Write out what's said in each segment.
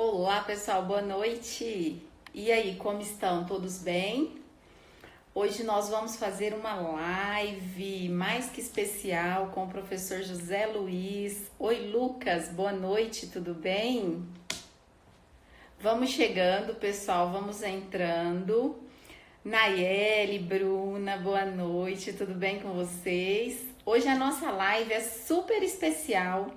Olá, pessoal, boa noite. E aí, como estão? Todos bem? Hoje nós vamos fazer uma live mais que especial com o professor José Luiz. Oi, Lucas, boa noite, tudo bem? Vamos chegando, pessoal, vamos entrando. Nayeli, Bruna, boa noite, tudo bem com vocês? Hoje a nossa live é super especial.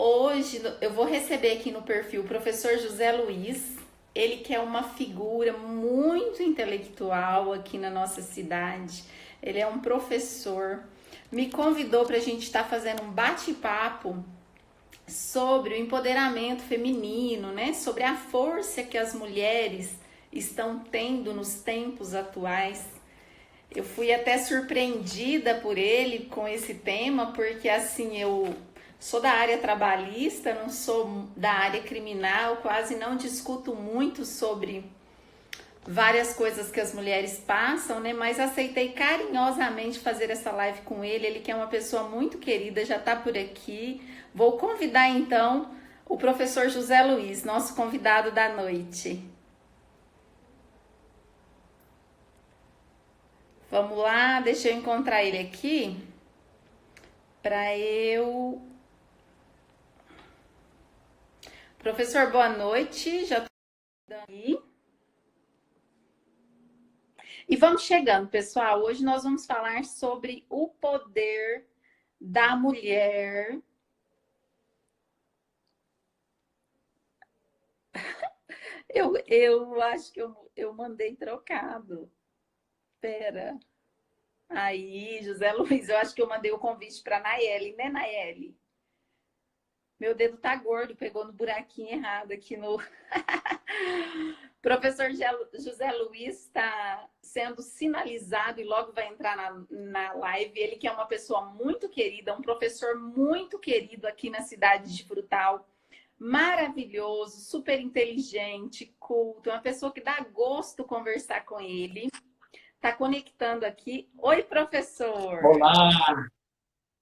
Hoje eu vou receber aqui no perfil o professor José Luiz, ele que é uma figura muito intelectual aqui na nossa cidade. Ele é um professor, me convidou para a gente estar fazendo um bate-papo sobre o empoderamento feminino, né? Sobre a força que as mulheres estão tendo nos tempos atuais. Eu fui até surpreendida por ele com esse tema, porque assim, eu sou da área trabalhista, não sou da área criminal, quase não discuto muito sobre várias coisas que as mulheres passam, né? Mas aceitei carinhosamente fazer essa live com ele. Ele que é uma pessoa muito querida, já está por aqui. Vou convidar então o professor José Luiz, nosso convidado da noite. Vamos lá, deixa eu encontrar ele aqui para eu... Professor, boa noite, já estou aí. E vamos chegando, pessoal. Hoje nós vamos falar sobre o poder da mulher. Eu acho que eu mandei trocado. Pera. Aí, José Luiz, eu acho que eu mandei o convite para Nayeli, né, Nayeli? Meu dedo tá gordo, pegou no buraquinho errado aqui no... Professor José Luiz está sendo sinalizado e logo vai entrar na live. Ele que é uma pessoa muito querida, um professor muito querido aqui na cidade de Frutal. Maravilhoso, super inteligente, culto, uma pessoa que dá gosto conversar com ele. Tá conectando aqui. Oi, professor. Olá,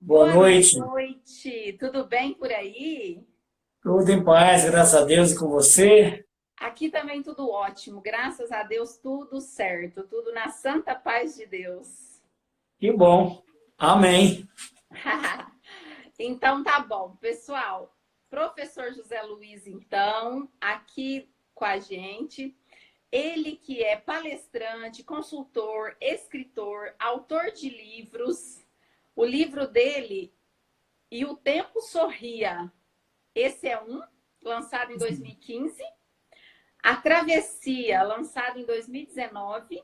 boa Boa noite. noite. Tudo bem por aí? Tudo em paz, graças a Deus e com você. Aqui também tudo ótimo, graças a Deus, tudo certo, tudo na santa paz de Deus. Que bom. Amém. Então tá bom, pessoal. Professor José Luiz, então, aqui com a gente. Ele que é palestrante, consultor, escritor, autor de livros. O livro dele, E o Tempo Sorria. Esse é um, lançado em 2015. A Travessia, lançado em 2019.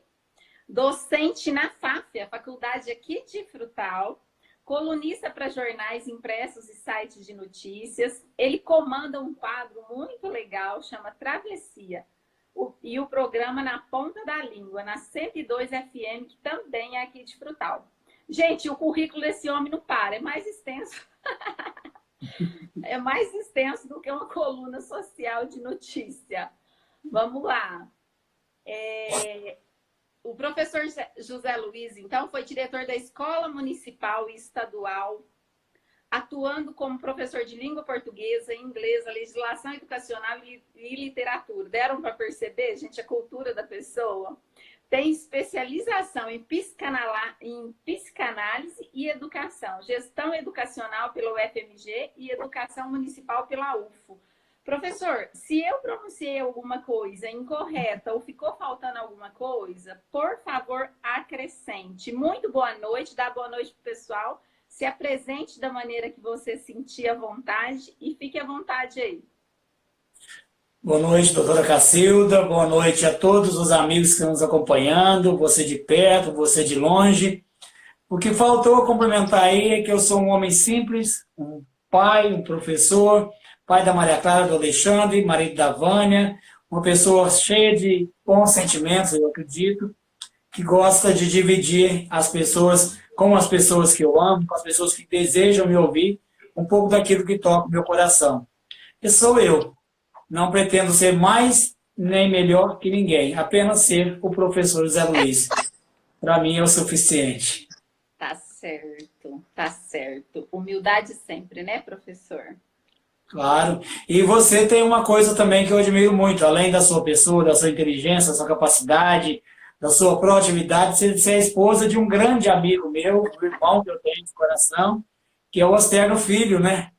Docente na FAF, a faculdade aqui de Frutal. Colunista para jornais impressos e sites de notícias. Ele comanda um quadro muito legal, chama Travessia. E o programa Na Ponta da Língua, na 102 FM, que também é aqui de Frutal. Gente, o currículo desse homem não para, é mais extenso. É mais extenso do que uma coluna social de notícia. Vamos lá. O professor José Luiz, então, foi diretor da Escola Municipal e Estadual, atuando como professor de língua portuguesa, inglesa, legislação educacional e literatura. Deram para perceber, gente, a cultura da pessoa? Tem especialização em psicanálise e educação, gestão educacional pela UFMG e educação municipal pela UFO. Professor, se eu pronunciei alguma coisa incorreta ou ficou faltando alguma coisa, por favor, acrescente. Muito boa noite, dá boa noite para o pessoal. Se apresente da maneira que você sentir à vontade e fique à vontade aí. Boa noite, doutora Cacilda. Boa noite a todos os amigos que estão nos acompanhando, você de perto, você de longe. O que faltou complementar aí é que eu sou um homem simples, um pai, um professor, pai da Maria Clara, do Alexandre, marido da Vânia, uma pessoa cheia de bons sentimentos, eu acredito, que gosta de dividir as pessoas com as pessoas que eu amo, com as pessoas que desejam me ouvir, um pouco daquilo que toca o meu coração. E sou eu. Não pretendo ser mais nem melhor que ninguém, apenas ser o professor Zé Luiz. Para mim é o suficiente. Tá certo, tá certo. Humildade sempre, né, professor? Claro. E você tem uma coisa também que eu admiro muito, além da sua pessoa, da sua inteligência, da sua capacidade, da sua proatividade, você é esposa de um grande amigo meu, um irmão que eu tenho de coração, que é o Osterno Filho, né?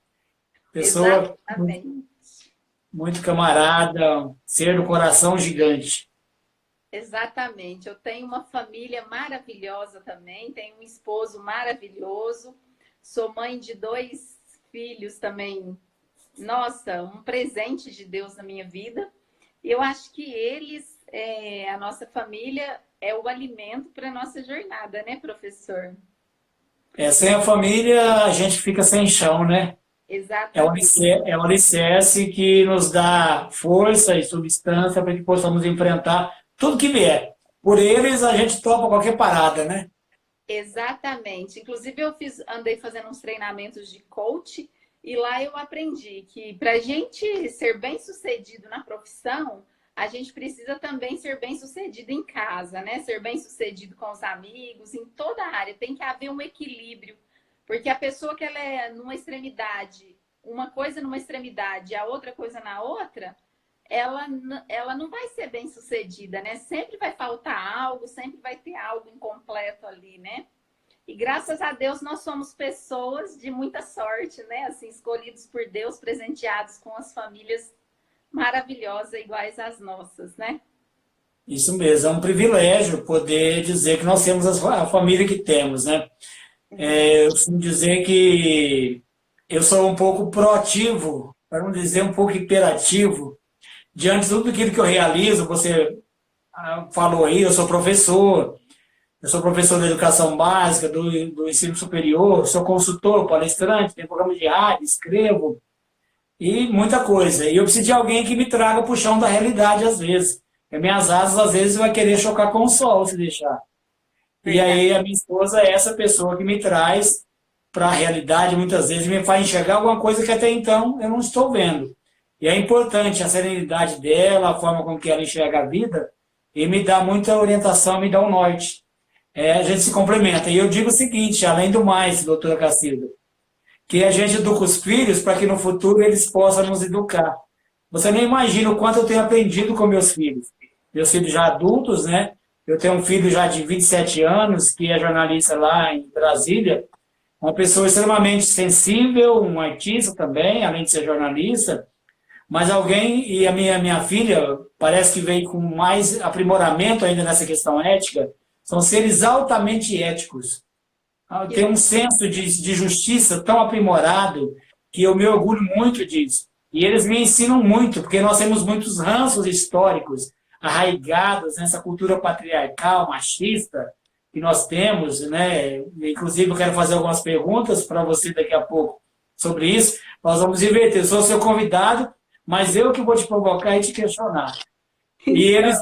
Pessoa Exatamente. muito camarada, ser do coração gigante. Exatamente. Eu tenho uma família maravilhosa também, tenho um esposo maravilhoso, sou mãe de dois filhos também. Nossa, um presente de Deus na minha vida. Eu acho que eles, a nossa família, é o alimento para a nossa jornada, né, professor? É, sem a família, a gente fica sem chão, né? Exatamente. É o alicerce que nos dá força e substância para que possamos enfrentar tudo que vier. Por eles, a gente topa qualquer parada, né? Exatamente. Inclusive, andei fazendo uns treinamentos de coach e lá eu aprendi que para a gente ser bem sucedido na profissão, a gente precisa também ser bem sucedido em casa, né? Ser bem sucedido com os amigos, em toda a área. Tem que haver um equilíbrio, porque a pessoa que ela é numa extremidade, uma coisa numa extremidade, a outra coisa na outra, ela não vai ser bem sucedida, né? Sempre vai faltar algo, sempre vai ter algo incompleto ali, né? E graças a Deus nós somos pessoas de muita sorte, né? Assim, escolhidos por Deus, presenteados com as famílias maravilhosas, iguais às nossas, né? Isso mesmo, é um privilégio poder dizer que nós temos a família que temos, né? Eu costumo dizer que eu sou um pouco proativo, para não dizer um pouco imperativo, diante de tudo aquilo que eu realizo. Você falou aí, eu sou professor da educação básica, do ensino superior, sou consultor, palestrante, tenho programa de rádio, escrevo, e muita coisa. E eu preciso de alguém que me traga para o chão da realidade, às vezes. Porque minhas asas, às vezes, vai querer chocar com o sol, se deixar. E Verdade. aí a minha esposa é essa pessoa que me traz para a realidade, muitas vezes me faz enxergar alguma coisa que até então eu não estou vendo. E é importante a serenidade dela, a forma com que ela enxerga a vida, e me dá muita orientação, me dá um norte. A gente se complementa. E eu digo o seguinte, além do mais, doutora Cacilda, que a gente educa os filhos para que no futuro eles possam nos educar. Você nem imagina o quanto eu tenho aprendido com meus filhos. Meus filhos já adultos, né? Eu tenho um filho já de 27 anos, que é jornalista lá em Brasília, uma pessoa extremamente sensível, um artista também, além de ser jornalista, mas alguém, e a minha filha, parece que veio com mais aprimoramento ainda nessa questão ética, são seres altamente éticos. Tem um senso de justiça tão aprimorado que eu me orgulho muito disso. E eles me ensinam muito, porque nós temos muitos ranços históricos arraigados nessa cultura patriarcal, machista, que nós temos, né? Inclusive, eu quero fazer algumas perguntas para você daqui a pouco sobre isso. Nós vamos inverter. Eu sou seu convidado, mas eu que vou te provocar e te questionar. E eles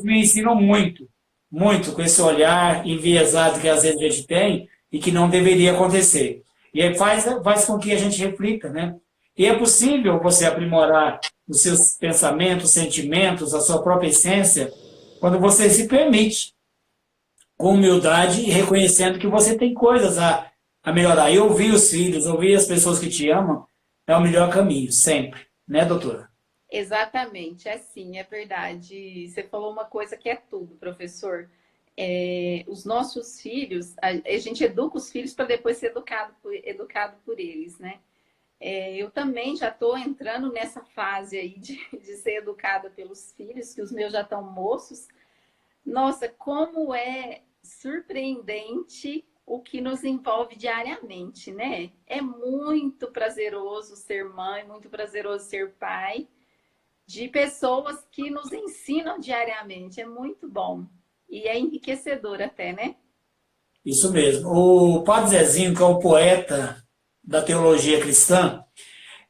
me ensinam muito, muito com esse olhar enviesado que às vezes a gente tem e que não deveria acontecer. E aí faz com que a gente reflita, né? E é possível você aprimorar os seus pensamentos, sentimentos, a sua própria essência, quando você se permite, com humildade e reconhecendo que você tem coisas a melhorar. E ouvir os filhos, ouvir as pessoas que te amam, é o melhor caminho, sempre. Né, doutora? Exatamente, é sim, é verdade. Você falou uma coisa que é tudo, professor. Os nossos filhos, a gente educa os filhos para depois ser educado por eles, né? Eu também já estou entrando nessa fase aí de ser educada pelos filhos, que os meus já estão moços. Nossa, como é surpreendente o que nos envolve diariamente, né? É muito prazeroso ser mãe, muito prazeroso ser pai de pessoas que nos ensinam diariamente. É muito bom. E é enriquecedor até, né? Isso mesmo. O Padre Zezinho, que é um poeta da teologia cristã,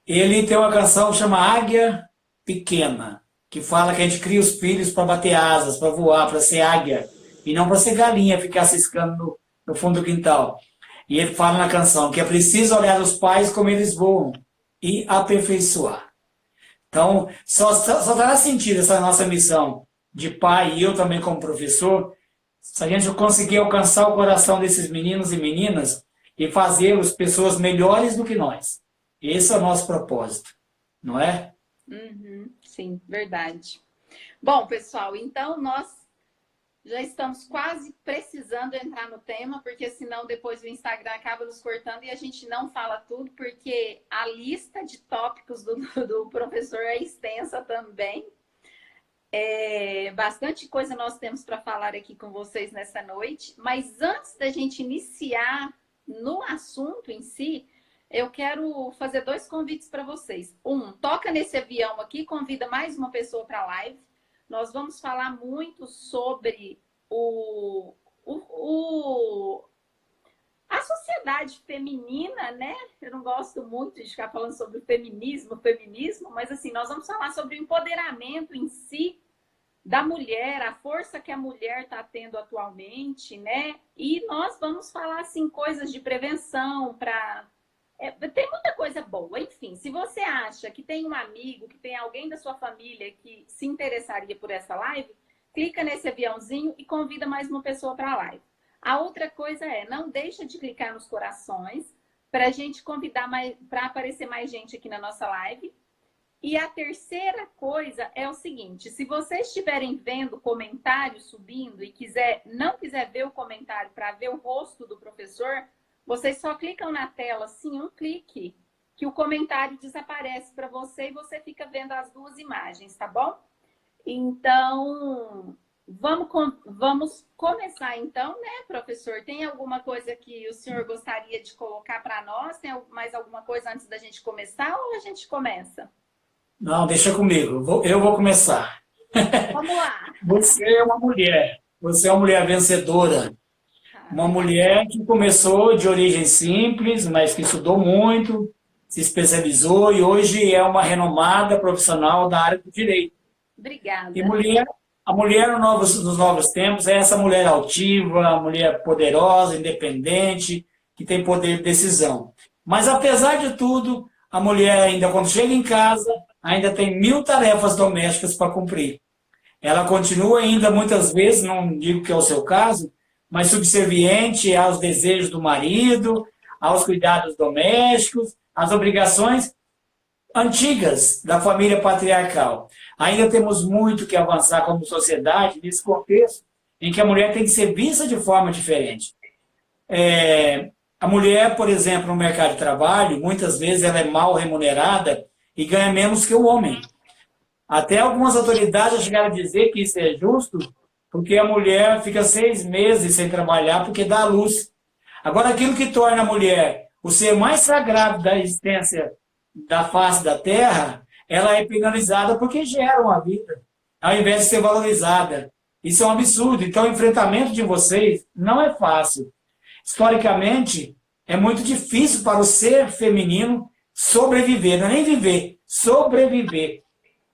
ele tem uma canção que chama Águia Pequena, que fala que a gente cria os filhos para bater asas, para voar, para ser águia, e não para ser galinha, ficar ciscando no fundo do quintal. E ele fala na canção que é preciso olhar os pais como eles voam e aperfeiçoar. Então, só dará sentido essa nossa missão de pai, e eu também como professor, se a gente conseguir alcançar o coração desses meninos e meninas e fazê-los pessoas melhores do que nós. Esse é o nosso propósito, não é? Uhum, sim, verdade. Bom, pessoal, então nós já estamos quase precisando entrar no tema, porque senão depois o Instagram acaba nos cortando e a gente não fala tudo, porque a lista de tópicos do professor é extensa também. Bastante coisa nós temos para falar aqui com vocês nessa noite, mas antes da gente iniciar no assunto em si, eu quero fazer dois convites para vocês. Um, toca nesse avião aqui, convida mais uma pessoa para a live. Nós vamos falar muito sobre a sociedade feminina, né? Eu não gosto muito de ficar falando sobre feminismo, mas assim, nós vamos falar sobre o empoderamento em si da mulher, a força que a mulher está tendo atualmente, né? E nós vamos falar, assim, coisas de prevenção para... tem muita coisa boa. Enfim, se você acha que tem um amigo, que tem alguém da sua família que se interessaria por essa live, clica nesse aviãozinho e convida mais uma pessoa para a live. A outra coisa não deixa de clicar nos corações para a gente convidar mais, para aparecer mais gente aqui na nossa live. E a terceira coisa é o seguinte, se vocês estiverem vendo comentários subindo e não quiser ver o comentário para ver o rosto do professor, vocês só clicam na tela, assim, um clique, que o comentário desaparece para você e você fica vendo as duas imagens, tá bom? Então, vamos começar então, né, professor? Tem alguma coisa que o senhor gostaria de colocar para nós? Tem mais alguma coisa antes da gente começar ou a gente começa? Não, deixa comigo, eu vou começar. Vamos lá. Você é uma mulher vencedora, uma mulher que começou de origem simples, mas que estudou muito, se especializou e hoje é uma renomada profissional da área do direito. Obrigada. E a mulher nos novos tempos é essa mulher altiva, a mulher poderosa, independente, que tem poder de decisão. Mas apesar de tudo, a mulher ainda quando chega em casa, ainda tem 1000 tarefas domésticas para cumprir. Ela continua ainda muitas vezes, não digo que é o seu caso, mas subserviente aos desejos do marido, aos cuidados domésticos, às obrigações antigas da família patriarcal. Ainda temos muito que avançar como sociedade nesse contexto em que a mulher tem que ser vista de forma diferente. A mulher, por exemplo, no mercado de trabalho, muitas vezes ela é mal remunerada e ganha menos que o homem. Até algumas autoridades chegaram a dizer que isso é justo, porque a mulher fica 6 meses sem trabalhar porque dá à luz. Agora, aquilo que torna a mulher o ser mais sagrado da existência da face da terra, ela é penalizada porque gera uma vida, ao invés de ser valorizada. Isso é um absurdo. Então, o enfrentamento de vocês não é fácil. Historicamente, é muito difícil para o ser feminino sobreviver, não é nem viver, sobreviver.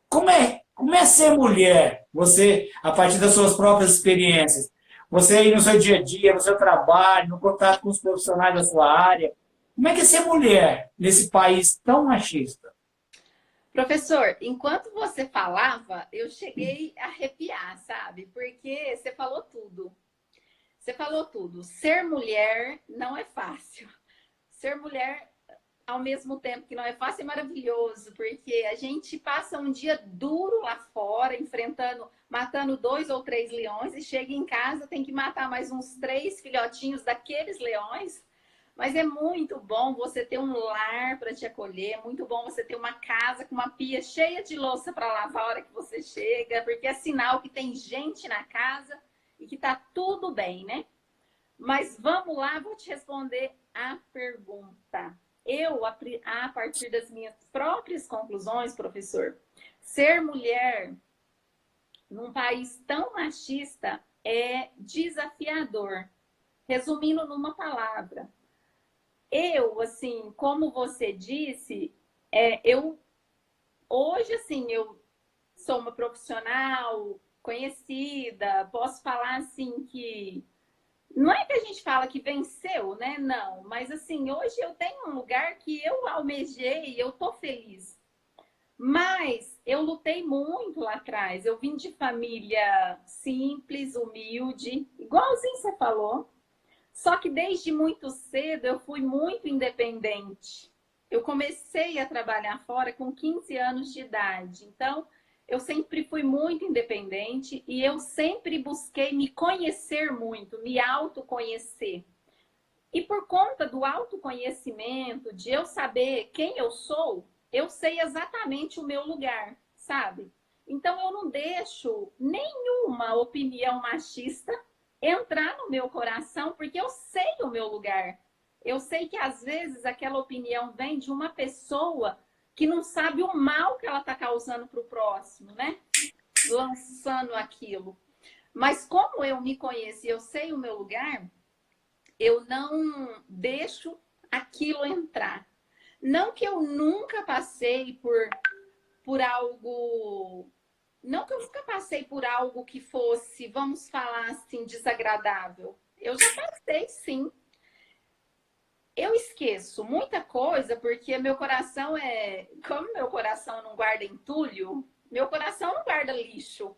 Como é ser mulher? Você, a partir das suas próprias experiências, você aí no seu dia a dia, no seu trabalho, no contato com os profissionais da sua área, como é que é ser mulher nesse país tão machista? Professor, enquanto você falava, eu cheguei a arrepiar, sabe? Porque você falou tudo. Você falou tudo. Ser mulher não é fácil. Ser mulher, ao mesmo tempo que não é fácil, é maravilhoso, porque a gente passa um dia duro lá fora, matando 2 ou 3 leões, e chega em casa, tem que matar mais uns 3 filhotinhos daqueles leões. Mas é muito bom você ter um lar para te acolher, é muito bom você ter uma casa com uma pia cheia de louça para lavar a hora que você chega, porque é sinal que tem gente na casa e que tá tudo bem, né? Mas vamos lá, vou te responder a pergunta. Eu, a partir das minhas próprias conclusões, professor, ser mulher num país tão machista é desafiador. Resumindo numa palavra, eu, assim, como você disse, hoje, assim, eu sou uma profissional conhecida, posso falar, assim, que não é que a gente fala que venceu, né? Não, mas, assim, hoje eu tenho um lugar que eu almejei, eu tô feliz. Mas eu lutei muito lá atrás, eu vim de família simples, humilde, igualzinho você falou. Só que desde muito cedo eu fui muito independente. eu comecei a trabalhar fora com 15 anos de idade. Então, eu sempre fui muito independente e eu sempre busquei me conhecer muito, me autoconhecer. E por conta do autoconhecimento, de eu saber quem eu sou, eu sei exatamente o meu lugar, sabe? Então eu não deixo nenhuma opinião machista entrar no meu coração, porque eu sei o meu lugar. Eu sei que às vezes aquela opinião vem de uma pessoa que não sabe o mal que ela está causando para o próximo, né? Lançando aquilo. Mas como eu me conheço e eu sei o meu lugar, eu não deixo aquilo entrar. Não que eu nunca passei por algo. Não que eu nunca passei por algo que fosse, vamos falar assim, desagradável. Eu já passei, sim. Eu esqueço muita coisa porque meu coração é. Como meu coração não guarda entulho, meu coração não guarda lixo.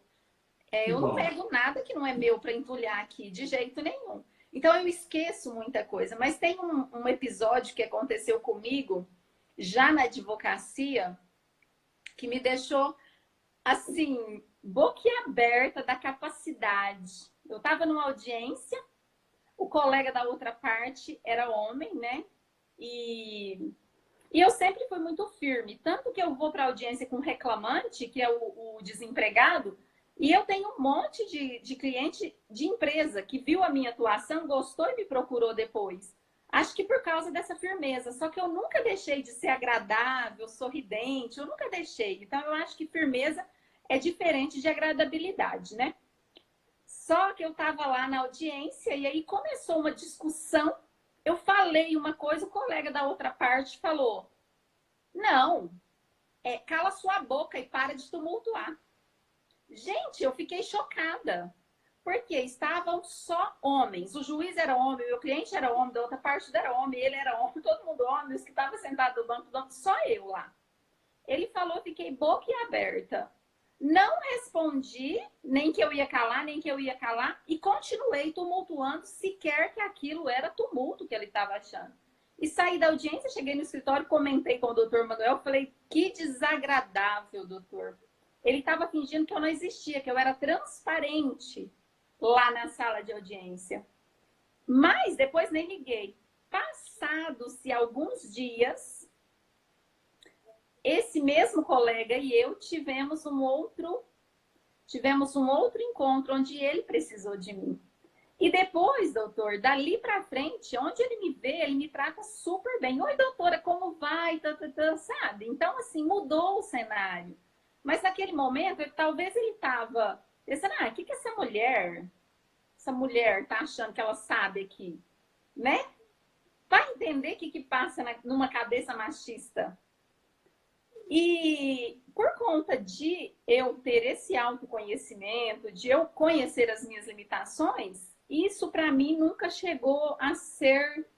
Eu não pego nada que não é meu para entulhar aqui, de jeito nenhum. Então eu esqueço muita coisa. Mas tem um episódio que aconteceu comigo, já na advocacia, que me deixou, assim, boquiaberta da capacidade. Eu estava numa audiência, o colega da outra parte era homem, né? E eu sempre fui muito firme. Tanto que eu vou para a audiência com o reclamante, que é o desempregado, e eu tenho um monte de cliente de empresa que viu a minha atuação, gostou e me procurou depois. Acho que por causa dessa firmeza. Só que eu nunca deixei de ser agradável, sorridente, eu nunca deixei. Então eu acho que firmeza é diferente de agradabilidade, né? Só que eu estava lá na audiência e aí começou uma discussão. Eu falei uma coisa, o colega da outra parte falou: não, cala sua boca e para de tumultuar. Gente, eu fiquei chocada. Porque estavam só homens. O juiz era homem, o meu cliente era homem, da outra parte era homem, ele era homem, todo mundo homem, os que estavam sentados no banco, só eu lá. Ele falou, fiquei boquiaberta. Não respondi, nem que eu ia calar, nem que eu ia calar, e continuei tumultuando, sequer que aquilo era tumulto que ele estava achando. E saí da audiência, cheguei no escritório, comentei com o doutor Manuel, falei, que desagradável, doutor. Ele estava fingindo que eu não existia, que eu era transparente lá na sala de audiência. Mas depois nem liguei. Passados-se alguns dias, esse mesmo colega e eu tivemos um outro encontro onde ele precisou de mim. E depois, doutor, dali para frente, onde ele me vê, ele me trata super bem. Oi, doutora, como vai? Sabe? Então, assim, mudou o cenário. Mas naquele momento, talvez ele estava pensando, o que essa mulher tá achando que ela sabe aqui? Né? Vai entender o que passa numa cabeça machista. E por conta de eu ter esse autoconhecimento, de eu conhecer as minhas limitações, isso para mim nunca chegou a ser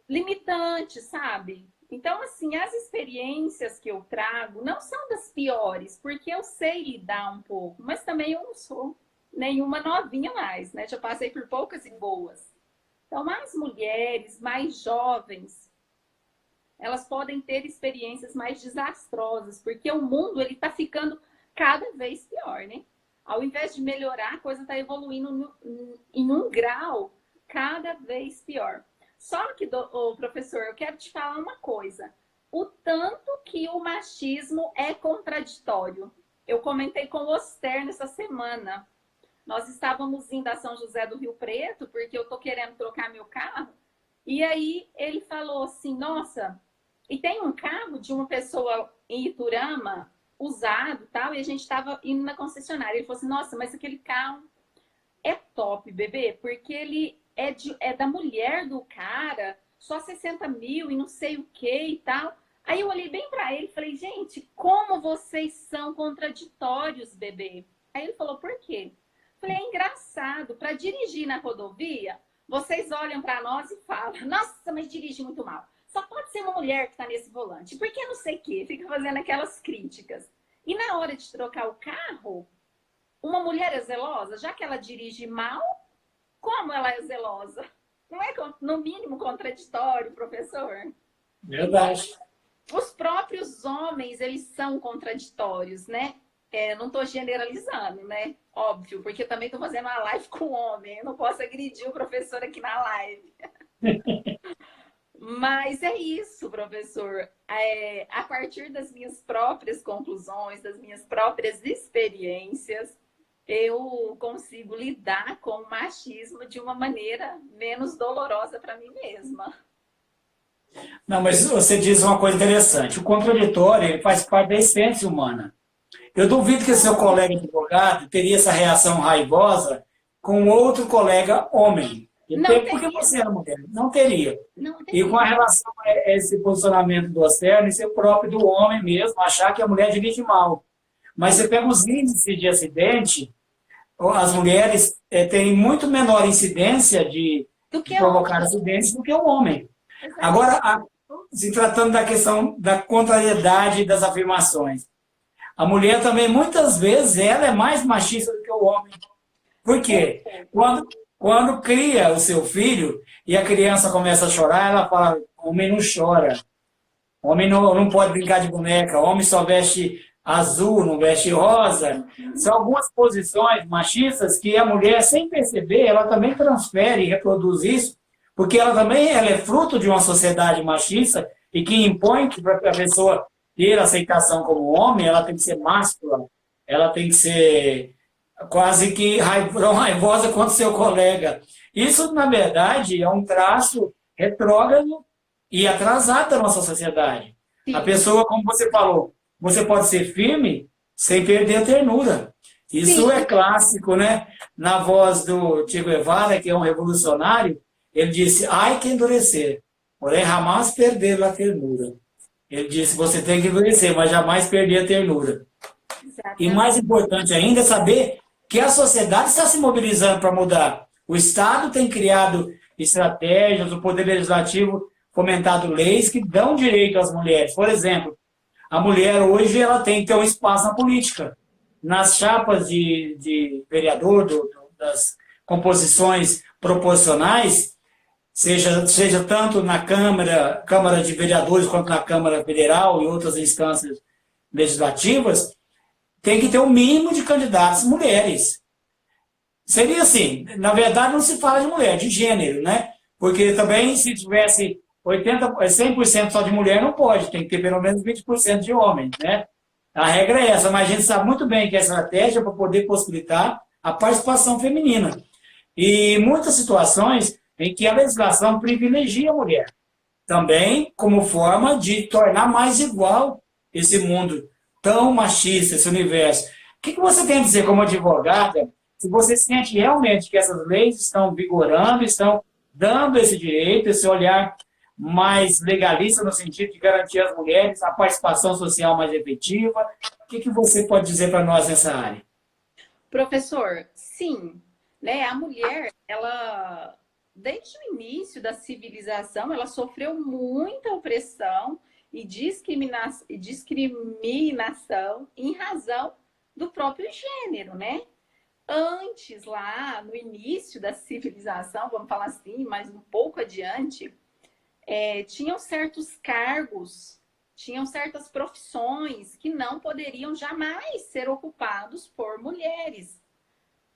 limitante, sabe? Então, assim, as experiências que eu trago não são das piores, porque eu sei lidar um pouco, mas também eu não sou nenhuma novinha mais, né? Já passei por poucas e boas. Então, mais mulheres, mais jovens, elas podem ter experiências mais desastrosas, porque o mundo ele está ficando cada vez pior, né? Ao invés de melhorar, a coisa está evoluindo em um grau cada vez pior. Só que, professor, eu quero te falar uma coisa. O tanto que o machismo é contraditório. Eu comentei com o Oster nessa semana. Nós estávamos indo a São José do Rio Preto, porque eu tô querendo trocar meu carro. E aí ele falou assim, nossa, e tem um carro de uma pessoa em Iturama, usado, tal, e a gente estava indo na concessionária. Ele falou assim, nossa, mas aquele carro é top, bebê, porque ele é da mulher do cara, só 60 mil e não sei o que e tal. Aí eu olhei bem para ele e falei, gente, como vocês são contraditórios, bebê. Aí ele falou, por quê? Eu falei, é engraçado, para dirigir na rodovia, vocês olham para nós e falam, nossa, mas dirige muito mal. Só pode ser uma mulher que está nesse volante. Por que não sei o quê? Fica fazendo aquelas críticas. E na hora de trocar o carro, uma mulher é zelosa, já que ela dirige mal, como ela é zelosa? Não é, no mínimo, contraditório, professor? Verdade. Os próprios homens, eles são contraditórios, né? Não estou generalizando, né? Óbvio, porque também estou fazendo uma live com homem. Eu não posso agredir o professor aqui na live. Mas é isso, professor. A partir das minhas próprias conclusões, das minhas próprias experiências, eu consigo lidar com o machismo de uma maneira menos dolorosa para mim mesma. Não, mas você diz uma coisa interessante. O contraditório, ele faz parte da essência humana. Eu duvido que seu colega advogado teria essa reação raivosa com outro colega homem. Não Porque teria. você era mulher. Não teria. Não E com teria. a relação a esse posicionamento do Osterno, isso é próprio do homem mesmo, achar que a mulher dirige mal. Mas você pega os índices de acidente, as mulheres têm muito menor incidência Do de que homem. provocar acidentes do que o homem. Exatamente. Agora, se tratando da questão da contrariedade das afirmações, a mulher também, muitas vezes, ela é mais machista do que o homem. Por quê? Quando cria o seu filho e a criança começa a chorar, ela fala, homem não chora, homem não pode brincar de boneca, homem só veste azul, não veste rosa. São algumas posições machistas que a mulher, sem perceber, ela também transfere e reproduz isso, porque ela é fruto de uma sociedade machista e que impõe que para a pessoa ter aceitação como homem, ela tem que ser máscula, ela tem que ser quase que raivosa contra seu colega. Isso, na verdade, é um traço retrógrado e atrasado da nossa sociedade. Sim. A pessoa, como você falou, você pode ser firme sem perder a ternura. Isso é clássico, né? Na voz do Che Guevara, que é um revolucionário, ele disse, ai que endurecer, porém jamais perder a ternura. Ele disse, você tem que endurecer, mas jamais perder a ternura. Exatamente. E mais importante ainda é saber que a sociedade está se mobilizando para mudar. O Estado tem criado estratégias, o Poder Legislativo fomentado leis que dão direito às mulheres. Por exemplo, a mulher hoje ela tem que ter um espaço na política. Nas chapas de vereador, das composições proporcionais, seja tanto na Câmara de Vereadores quanto na Câmara Federal e outras instâncias legislativas, tem que ter um mínimo de candidatas mulheres. Seria assim, na verdade não se fala de mulher, de gênero, né? Porque também se tivesse 100% só de mulher não pode, tem que ter pelo menos 20% de homem, né? A regra é essa, mas a gente sabe muito bem que é estratégia para poder possibilitar a participação feminina. E muitas situações em que a legislação privilegia a mulher, também como forma de tornar mais igual esse mundo tão machista, esse universo. O que você tem a dizer como advogada, se você sente realmente que essas leis estão vigorando, estão dando esse direito, esse olhar mais legalista no sentido de garantir às mulheres a participação social mais efetiva? O que você pode dizer para nós nessa área? Professor, sim, né? A mulher, ela, desde o início da civilização, ela sofreu muita opressão e discriminação em razão do próprio gênero, né? Antes, lá no início da civilização, vamos falar assim, mas um pouco adiante, tinham certos cargos, tinham certas profissões que não poderiam jamais ser ocupados por mulheres.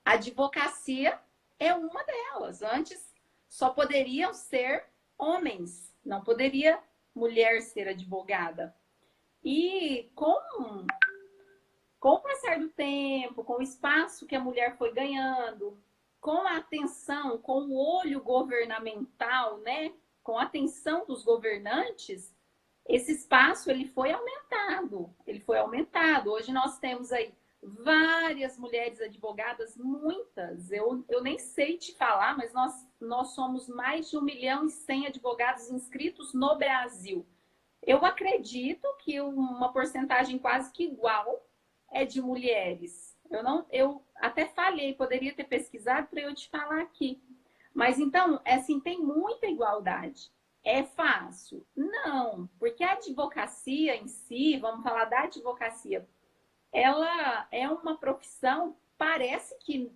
A advocacia é uma delas. Antes só poderiam ser homens, não poderia mulher ser advogada. E com o passar do tempo, com o espaço que a mulher foi ganhando, com a atenção, com o olho governamental, né? Com a atenção dos governantes, esse espaço ele foi aumentado. Ele foi aumentado. Hoje nós temos aí várias mulheres advogadas, muitas. Eu nem sei te falar, mas nós somos mais de 1.100.000 advogados inscritos no Brasil. Eu acredito que uma porcentagem quase que igual é de mulheres. Eu até falhei, poderia ter pesquisado para eu te falar aqui. Mas então, assim, tem muita igualdade. É fácil? Não, porque a advocacia em si, vamos falar da advocacia, ela é uma profissão, parece que,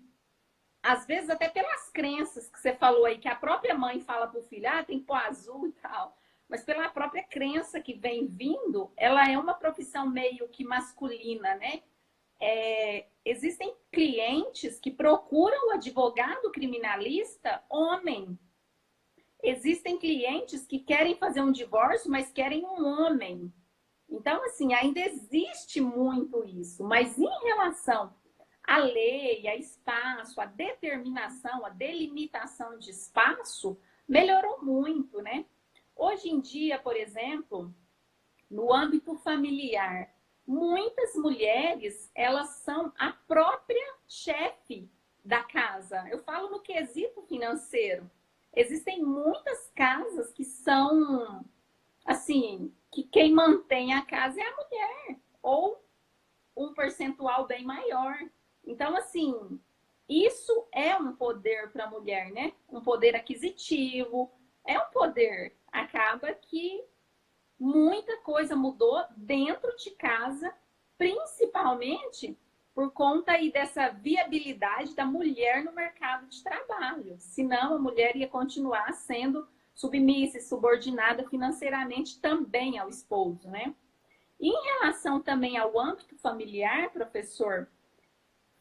às vezes até pelas crenças que você falou aí, que a própria mãe fala para o filho, tem que pôr azul e tal. mas pela própria crença que vem vindo, ela é uma profissão meio que masculina, né? Existem clientes que procuram o advogado criminalista homem. Existem clientes que querem fazer um divórcio, mas querem um homem. Então, assim, ainda existe muito isso. Mas em relação à lei, a espaço, a determinação, a delimitação de espaço, melhorou muito, né? Hoje em dia, por exemplo, no âmbito familiar, muitas mulheres, elas são a própria chefe da casa. Eu falo no quesito financeiro. Existem muitas casas que são, assim, que quem mantém a casa é a mulher, ou um percentual bem maior. Então, assim, isso é um poder para a mulher, né? Um poder aquisitivo, é um poder. Acaba que muita coisa mudou dentro de casa, principalmente por conta aí dessa viabilidade da mulher no mercado de trabalho. Senão, a mulher ia continuar sendo submissa e subordinada financeiramente também ao esposo, né? E em relação também ao âmbito familiar, professor,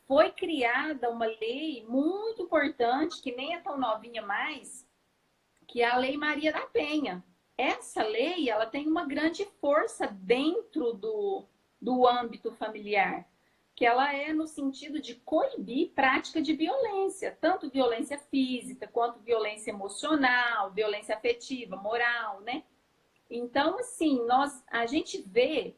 foi criada uma lei muito importante, que nem é tão novinha mais, que é a Lei Maria da Penha. Essa lei, ela tem uma grande força dentro do âmbito familiar, que ela é no sentido de coibir prática de violência, tanto violência física, quanto violência emocional, violência afetiva, moral, né? Então, assim, a gente vê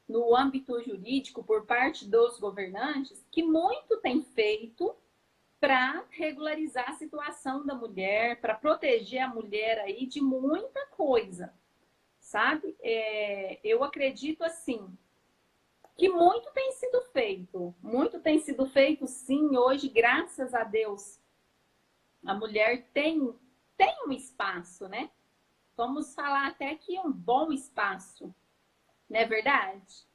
no âmbito jurídico, por parte dos governantes, que muito tem feito para regularizar a situação da mulher, para proteger a mulher aí de muita coisa, sabe? Eu acredito, assim, que muito tem sido feito, sim. Hoje, graças a Deus, a mulher tem um espaço, né? Vamos falar até que um bom espaço, não é verdade?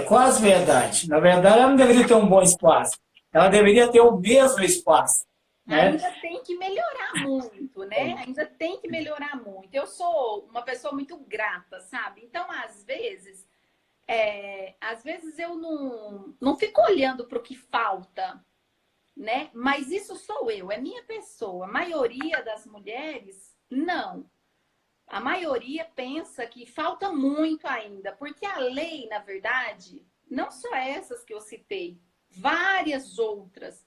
Quase verdade. Na verdade, ela não deveria ter um bom espaço. Ela deveria ter o mesmo espaço, né? Ainda tem que melhorar muito, né? Ainda tem que melhorar muito. Eu sou uma pessoa muito grata, sabe? Então, às vezes eu não fico olhando para o que falta, né? Mas isso sou eu, é minha pessoa. A maioria das mulheres, não. A maioria pensa que falta muito ainda, porque a lei, na verdade, não só essas que eu citei, várias outras.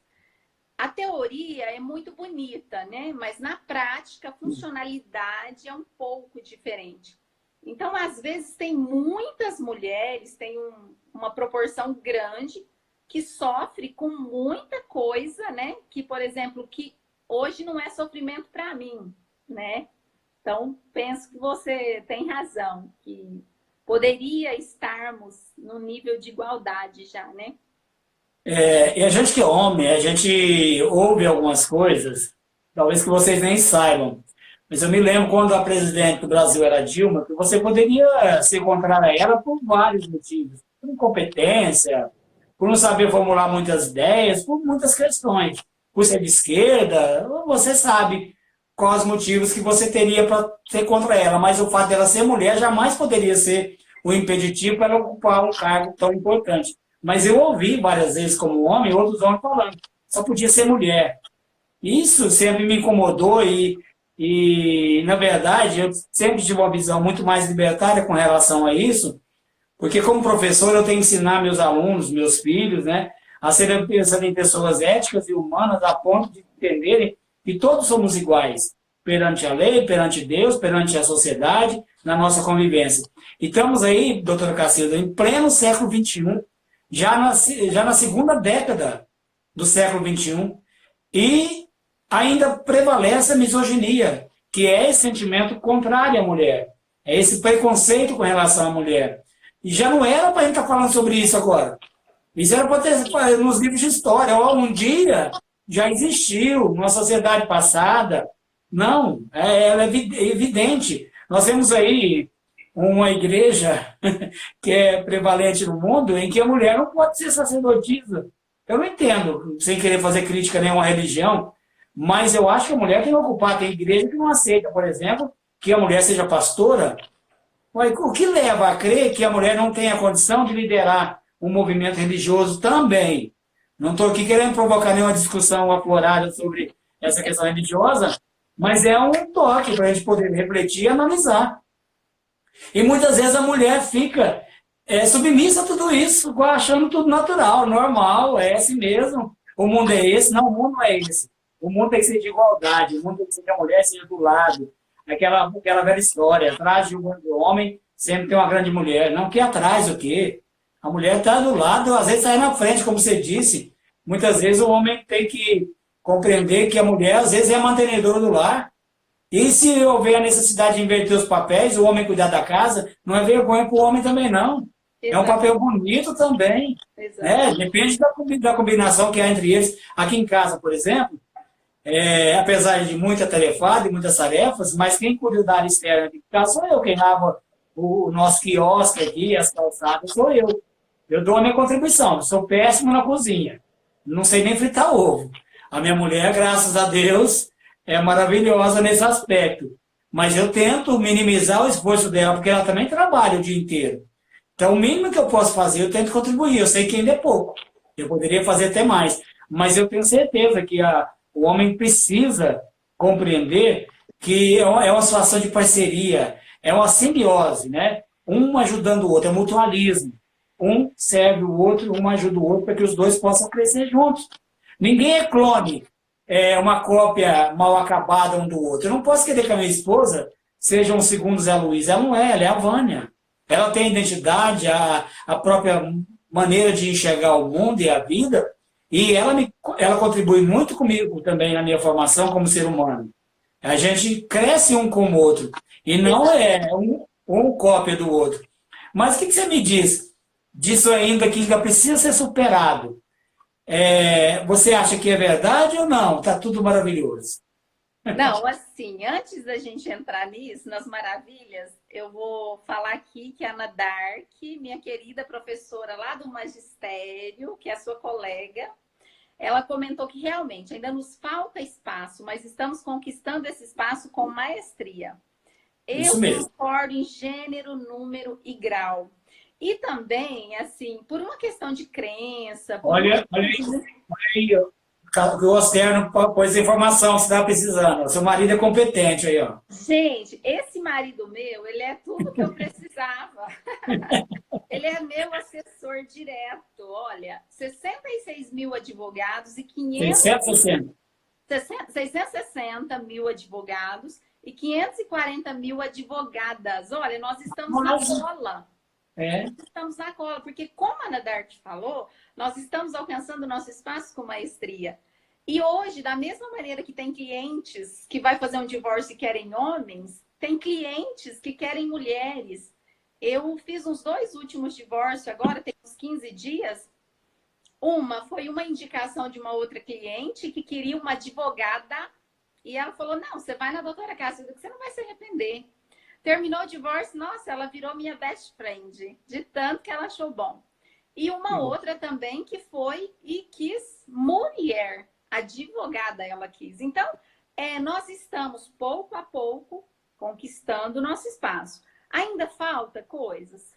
A teoria é muito bonita, né? Mas na prática, a funcionalidade é um pouco diferente. Então, às vezes, tem muitas mulheres, tem uma proporção grande que sofre com muita coisa, né? Que, por exemplo, que hoje não é sofrimento para mim, né? Então, penso que você tem razão, que poderia estarmos no nível de igualdade já, né? E a gente que é homem, a gente ouve algumas coisas, talvez que vocês nem saibam. Mas eu me lembro quando a presidente do Brasil era Dilma, que você poderia ser contrário a ela por vários motivos. Por incompetência, por não saber formular muitas ideias, por muitas questões. Por ser de esquerda, você sabe quais os motivos que você teria para ser contra ela. Mas o fato dela ser mulher jamais poderia ser o impeditivo para ela ocupar um cargo tão importante. Mas eu ouvi várias vezes como homem, outros homens falando, só podia ser mulher. Isso sempre me incomodou e, na verdade, eu sempre tive uma visão muito mais libertária com relação a isso, porque como professor eu tenho que ensinar meus alunos, meus filhos, né, a serem pessoas éticas e humanas a ponto de entenderem que todos somos iguais perante a lei, perante Deus, perante a sociedade, na nossa convivência. E estamos aí, doutora Cacilda, em pleno século XXI, já na segunda década do século XXI, e ainda prevalece a misoginia, que é esse sentimento contrário à mulher, é esse preconceito com relação à mulher. E já não era para a gente estar falando sobre isso agora. Isso era para ter nos livros de história. Um dia já existiu, numa sociedade passada. Não, ela é evidente. Nós temos aí uma igreja que é prevalente no mundo, em que a mulher não pode ser sacerdotisa. Eu não entendo, sem querer fazer crítica a nenhuma religião, mas eu acho que a mulher tem que ocupar. Tem igreja que não aceita, por exemplo, que a mulher seja pastora, mas o que leva a crer que a mulher não tem a condição de liderar um movimento religioso também? Não estou aqui querendo provocar nenhuma discussão aflorada sobre essa questão religiosa, mas é um toque para a gente poder refletir e analisar. E muitas vezes a mulher fica submissa a tudo isso, achando tudo natural, normal, é assim mesmo. O mundo é esse. Não, o mundo não é esse. O mundo tem que ser de igualdade, o mundo tem que ser que a mulher seja do lado. Aquela velha história, atrás de um grande homem sempre tem uma grande mulher. Não, que atrás o quê? A mulher está do lado, às vezes sai na frente, como você disse. Muitas vezes o homem tem que compreender que a mulher, às vezes, é a mantenedora do lar. E se houver a necessidade de inverter os papéis, o homem cuidar da casa, não é vergonha para o homem também, não. É um papel bonito também. Né? Depende da combinação que há entre eles. Aqui em casa, por exemplo, apesar de muita tarefada e muitas tarefas, mas quem cuida da área externa aqui em casa sou eu. Quem lava o nosso quiosque aqui, as calçadas, sou eu. Eu dou a minha contribuição. Sou péssimo na cozinha. Não sei nem fritar ovo. A minha mulher, graças a Deus, é maravilhosa nesse aspecto. Mas eu tento minimizar o esforço dela, porque ela também trabalha o dia inteiro. Então, o mínimo que eu posso fazer, eu tento contribuir. Eu sei que ainda é pouco. Eu poderia fazer até mais. Mas eu tenho certeza que o homem precisa compreender que é uma situação de parceria, é uma simbiose, né? Um ajudando o outro, é mutualismo. Um serve o outro, um ajuda o outro para que os dois possam crescer juntos. Ninguém é clone, uma cópia mal acabada um do outro. Eu não posso querer que a minha esposa seja um segundo Zé Luiz. Ela não é, ela é a Vânia. Ela tem identidade, a própria maneira de enxergar o mundo e a vida, e ela contribui muito comigo também na minha formação como ser humano. A gente cresce um com o outro, e não é um cópia do outro. Mas o que você me diz disso ainda que ainda precisa ser superado? Você acha que é verdade ou não? Está tudo maravilhoso. Não, assim, antes da gente entrar nisso, nas maravilhas, eu vou falar aqui que a Ana Dark, minha querida professora lá do magistério, que é a sua colega, ela comentou que realmente ainda nos falta espaço, mas estamos conquistando esse espaço com maestria. Eu concordo em gênero, número e grau. E também, assim, por uma questão de crença... Olha aí, o Osterno pôs informação, se está precisando. O seu marido é competente aí, ó. Gente, esse marido meu, ele é tudo que eu precisava. Ele é meu assessor direto. Olha, 66 mil advogados e 660 mil advogados e 540 mil advogadas. Olha, nós estamos na cola. Estamos na cola, porque como a Ana Dark falou, nós estamos alcançando o nosso espaço com maestria. E hoje, da mesma maneira que tem clientes que vai fazer um divórcio e querem homens, tem clientes que querem mulheres. Eu fiz uns 2 últimos divórcios agora, tem uns 15 dias. Foi uma indicação de uma outra cliente que queria uma advogada e ela falou, não, você vai na doutora Cássia, que você não vai se arrepender. Terminou o divórcio, nossa, ela virou minha best friend, de tanto que ela achou bom. E uma outra também que foi e quis mulher, advogada ela quis. Então, nós estamos pouco a pouco conquistando o nosso espaço. Ainda falta coisas?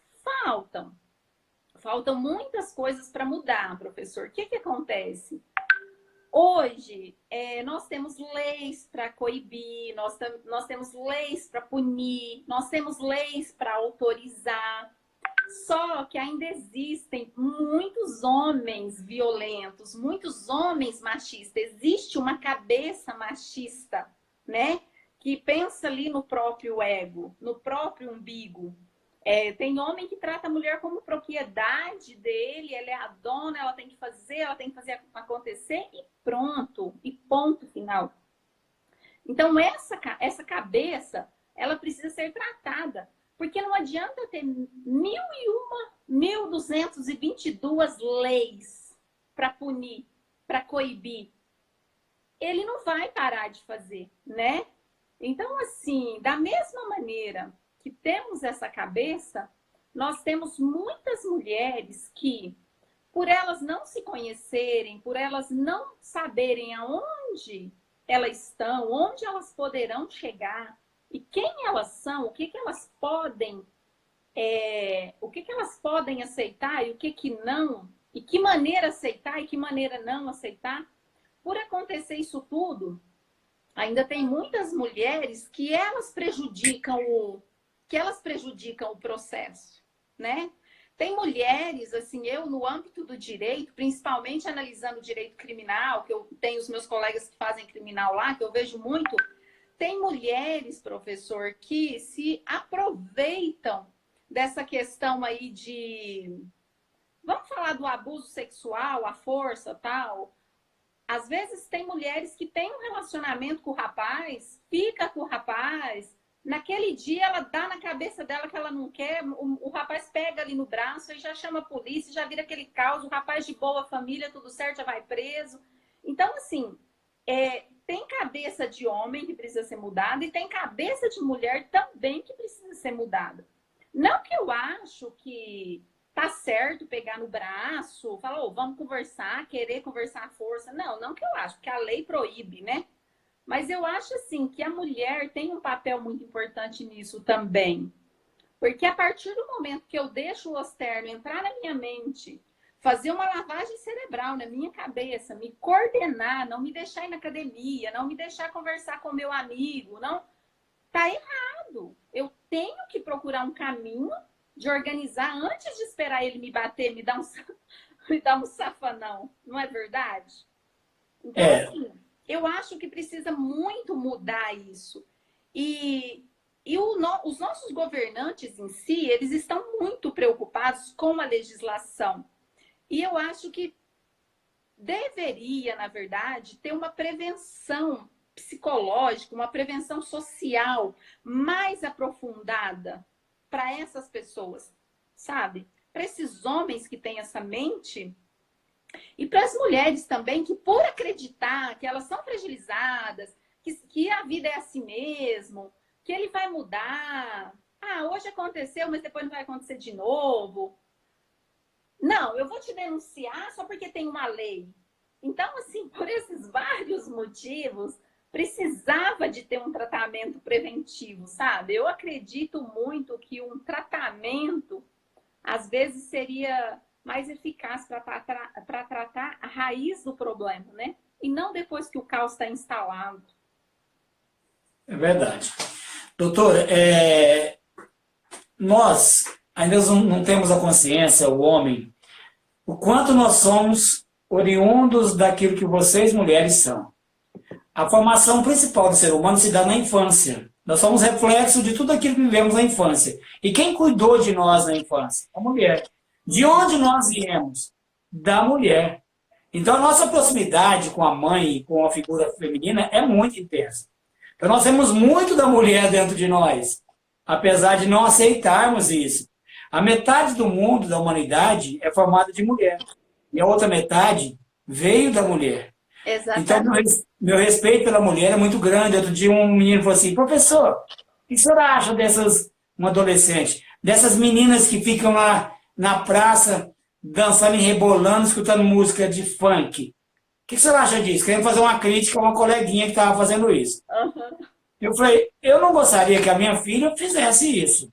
Faltam muitas coisas para mudar, professor. O que acontece? Hoje, nós temos leis para coibir, nós temos leis para punir, nós temos leis para autorizar. Só que ainda existem muitos homens violentos, muitos homens machistas. Existe uma cabeça machista, né? Que pensa ali no próprio ego, no próprio umbigo. Tem homem que trata a mulher como propriedade dele, ela é a dona, ela tem que fazer acontecer e pronto, e ponto final. Então, essa cabeça, ela precisa ser tratada, porque não adianta ter 1.222 leis para punir, para coibir. Ele não vai parar de fazer, né? Então, assim, da mesma maneira que temos essa cabeça, nós temos muitas mulheres que, por elas não se conhecerem, por elas não saberem aonde elas estão, onde elas poderão chegar, e quem elas são, o que que elas podem, aceitar e o que que não, e que maneira aceitar e que maneira não aceitar. Por acontecer isso tudo, ainda tem muitas mulheres que elas prejudicam o processo, né? Tem mulheres, assim, eu no âmbito do direito, principalmente analisando o direito criminal, que eu tenho os meus colegas que fazem criminal lá, que eu vejo muito, tem mulheres, professor, que se aproveitam dessa questão aí de, vamos falar do abuso sexual, a força, tal. Às vezes tem mulheres que têm um relacionamento com o rapaz, fica com o rapaz, naquele dia ela dá na cabeça dela que ela não quer, o rapaz pega ali no braço e já chama a polícia, já vira aquele caos, o rapaz de boa família, tudo certo, já vai preso. Então, assim, tem cabeça de homem que precisa ser mudada e tem cabeça de mulher também que precisa ser mudada. Não que eu acho que tá certo pegar no braço, falar, vamos conversar, querer conversar à força. Não que eu acho, porque a lei proíbe, né? Mas eu acho, assim, que a mulher tem um papel muito importante nisso também. Porque a partir do momento que eu deixo o externo entrar na minha mente, fazer uma lavagem cerebral na minha cabeça, me coordenar, não me deixar ir na academia, não me deixar conversar com meu amigo, não, tá errado. Eu tenho que procurar um caminho de organizar antes de esperar ele me bater, me dar um safanão. Não é verdade? Então, assim, eu acho que precisa muito mudar isso. E os nossos governantes em si, eles estão muito preocupados com a legislação. E eu acho que deveria, na verdade, ter uma prevenção psicológica, uma prevenção social mais aprofundada para essas pessoas, sabe? Para esses homens que têm essa mente e para as mulheres também que, por acreditar que elas são fragilizadas, que a vida é assim mesmo, que ele vai mudar. Hoje aconteceu, mas depois não vai acontecer de novo. Não, eu vou te denunciar só porque tem uma lei. Então, assim, por esses vários motivos, precisava de ter um tratamento preventivo, sabe? Eu acredito muito que um tratamento, às vezes, seria mais eficaz para tratar a raiz do problema, né? E não depois que o caos está instalado. É verdade. Doutora, nós ainda não temos a consciência, o homem, o quanto nós somos oriundos daquilo que vocês, mulheres, são. A formação principal do ser humano se dá na infância. Nós somos reflexo de tudo aquilo que vivemos na infância. E quem cuidou de nós na infância? A mulher. De onde nós viemos? Da mulher. Então, a nossa proximidade com a mãe, com a figura feminina, é muito intensa. Então, nós temos muito da mulher dentro de nós, apesar de não aceitarmos isso. A metade do mundo, da humanidade, é formada de mulher. E a outra metade veio da mulher. Exatamente. Então, meu respeito pela mulher é muito grande. Outro dia um menino falou assim, professor, o que a senhora acha um adolescente, dessas meninas que ficam lá na praça, dançando e rebolando, escutando música de funk? O que a senhora acha disso? Querendo fazer uma crítica a uma coleguinha que estava fazendo isso. Uhum. Eu falei, eu não gostaria que a minha filha fizesse isso.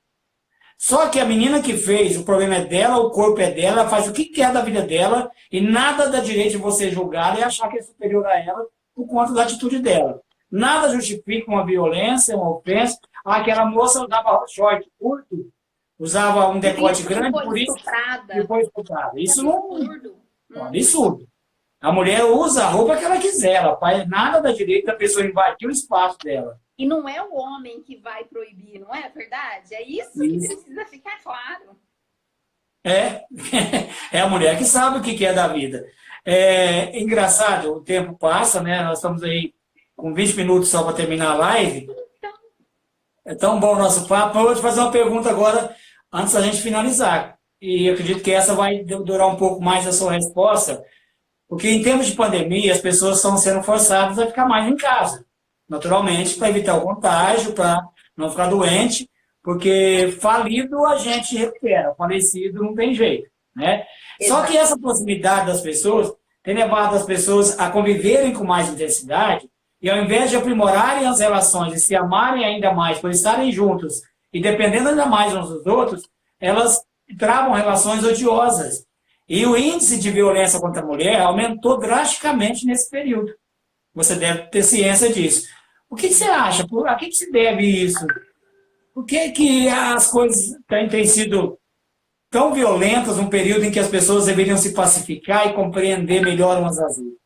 Só que a menina que fez, o problema é dela, o corpo é dela, ela faz o que quer da vida dela e nada dá direito de você julgar e achar que é superior a ela por conta da atitude dela. Nada justifica uma violência, uma ofensa. Aquela moça usava short curto, usava um decote grande, por isso que foi estuprada. Isso não é um absurdo. A mulher usa a roupa que ela quiser, ela faz nada dá direito da pessoa invadir o espaço dela. E não é o homem que vai proibir, não é verdade? É isso que precisa ficar claro. É a mulher que sabe o que é da vida. É engraçado, o tempo passa, né? Nós estamos aí com 20 minutos só para terminar a live. É tão bom o nosso papo. Eu vou te fazer uma pergunta agora, antes da gente finalizar. E eu acredito que essa vai durar um pouco mais a sua resposta, porque em termos de pandemia, as pessoas estão sendo forçadas a ficar mais em casa. Naturalmente, para evitar o contágio, para não ficar doente, porque falido a gente recupera, falecido não tem jeito, né? Só que essa proximidade das pessoas tem levado as pessoas a conviverem com mais intensidade E ao invés de aprimorarem as relações e se amarem ainda mais por estarem juntos e dependendo ainda mais uns dos outros, elas travam relações odiosas. E o índice de violência contra a mulher aumentou drasticamente nesse período. Você deve ter ciência disso. O que você acha? A que se deve isso? Por que as coisas têm sido tão violentas num período em que as pessoas deveriam se pacificar e compreender melhor umas às outras?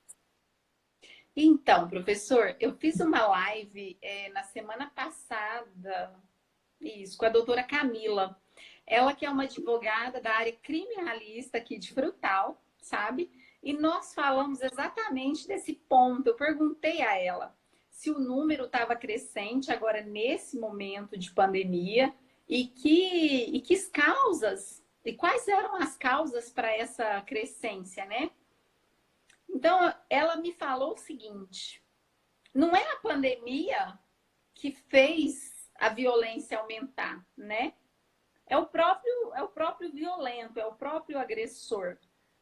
Então, professor, eu fiz uma live na semana passada, isso, com a doutora Camila. Ela que é uma advogada da área criminalista aqui de Frutal, sabe? E nós falamos exatamente desse ponto. Eu perguntei a ela se o número estava crescente agora nesse momento de pandemia e que causas, e quais eram as causas para essa crescência, né? Então, ela me falou o seguinte: não é a pandemia que fez a violência aumentar, né? É o próprio violento, é o próprio agressor.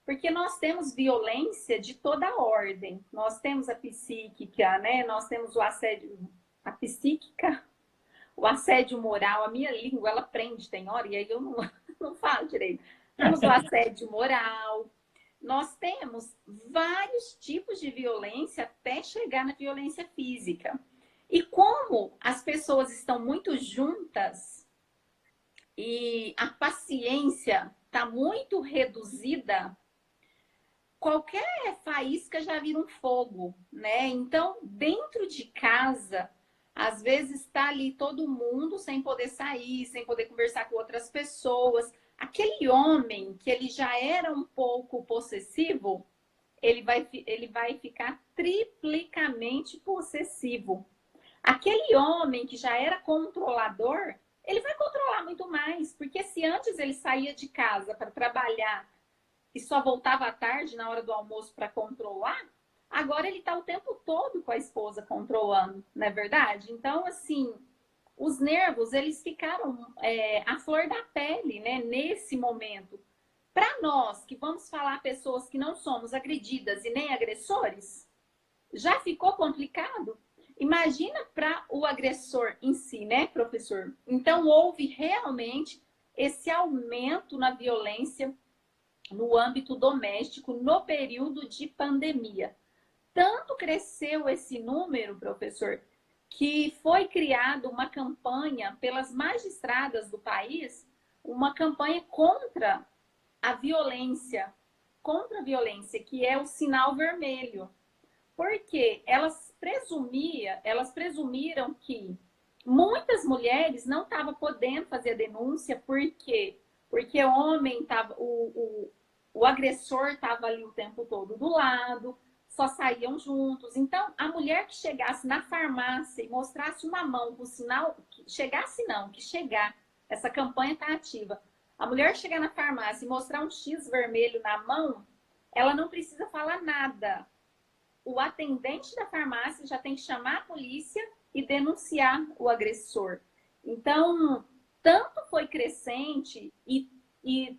Porque nós temos violência de toda ordem. Nós temos a psíquica, né? Nós temos o assédio, a psíquica, o assédio moral. A minha língua, ela prende, tem hora, e aí eu não falo direito. Temos o assédio moral. Nós temos vários tipos de violência até chegar na violência física. E como as pessoas estão muito juntas e a paciência está muito reduzida, qualquer faísca já vira um fogo, né? Então, dentro de casa, às vezes está ali todo mundo sem poder sair, sem poder conversar com outras pessoas. Aquele homem que ele já era um pouco possessivo, ele vai ficar triplicamente possessivo. Aquele homem que já era controlador, ele vai controlar muito mais, porque se antes ele saía de casa para trabalhar e só voltava à tarde na hora do almoço para controlar, agora ele está o tempo todo com a esposa controlando, não é verdade? Então, assim, os nervos, eles ficaram à flor da pele, né, nesse momento. Para nós, que vamos falar pessoas que não somos agredidas e nem agressores, já ficou complicado? Imagina para o agressor em si, né, professor? Então, houve realmente esse aumento na violência no âmbito doméstico no período de pandemia. Tanto cresceu esse número, professor, que foi criada uma campanha pelas magistradas do país, uma campanha contra a violência, que é o sinal vermelho. Porque elas presumiram que muitas mulheres não estavam podendo fazer a denúncia, porque o homem estava, o agressor estava ali o tempo todo do lado, só saíam juntos. Então, a mulher que chegasse na farmácia e mostrasse uma mão com sinal, que chegar, essa campanha está ativa. A mulher chegar na farmácia e mostrar um X vermelho na mão, ela não precisa falar nada. O atendente da farmácia já tem que chamar a polícia e denunciar o agressor. Então, tanto foi crescente e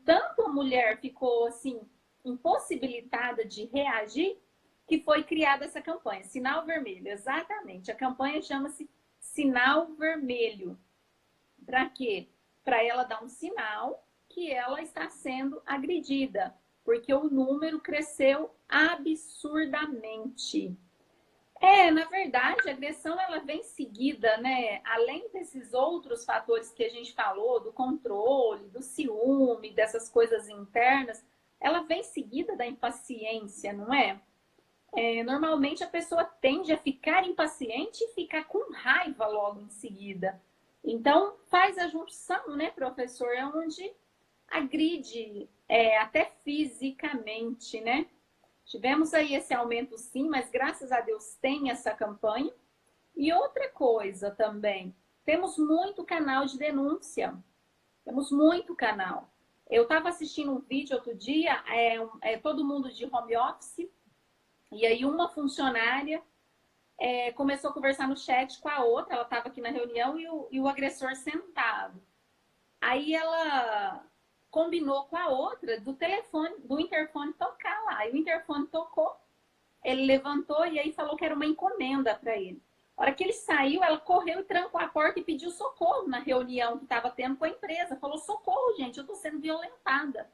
tanto a mulher ficou assim impossibilitada de reagir, que foi criada essa campanha, Sinal Vermelho. Exatamente. A campanha chama-se Sinal Vermelho. Para quê? Para ela dar um sinal que ela está sendo agredida, porque o número cresceu absurdamente. Na verdade, a agressão ela vem seguida, né? Além desses outros fatores que a gente falou, do controle, do ciúme, dessas coisas internas, ela vem seguida da impaciência, não é? Normalmente a pessoa tende a ficar impaciente e ficar com raiva logo em seguida. Então, faz a junção, né, professor? É onde agride até fisicamente, né? Tivemos aí esse aumento sim, mas graças a Deus tem essa campanha. E outra coisa também, temos muito canal de denúncia. Temos muito canal. Eu estava assistindo um vídeo outro dia, todo mundo de home office, e aí uma funcionária começou a conversar no chat com a outra, ela estava aqui na reunião e o agressor sentado. Aí ela combinou com a outra do interfone tocar lá. E o interfone tocou Ele levantou e aí falou que era uma encomenda para ele. A hora que ele saiu, ela correu e trancou a porta e pediu socorro na reunião que estava tendo com a empresa. Falou, socorro, gente, eu estou sendo violentada.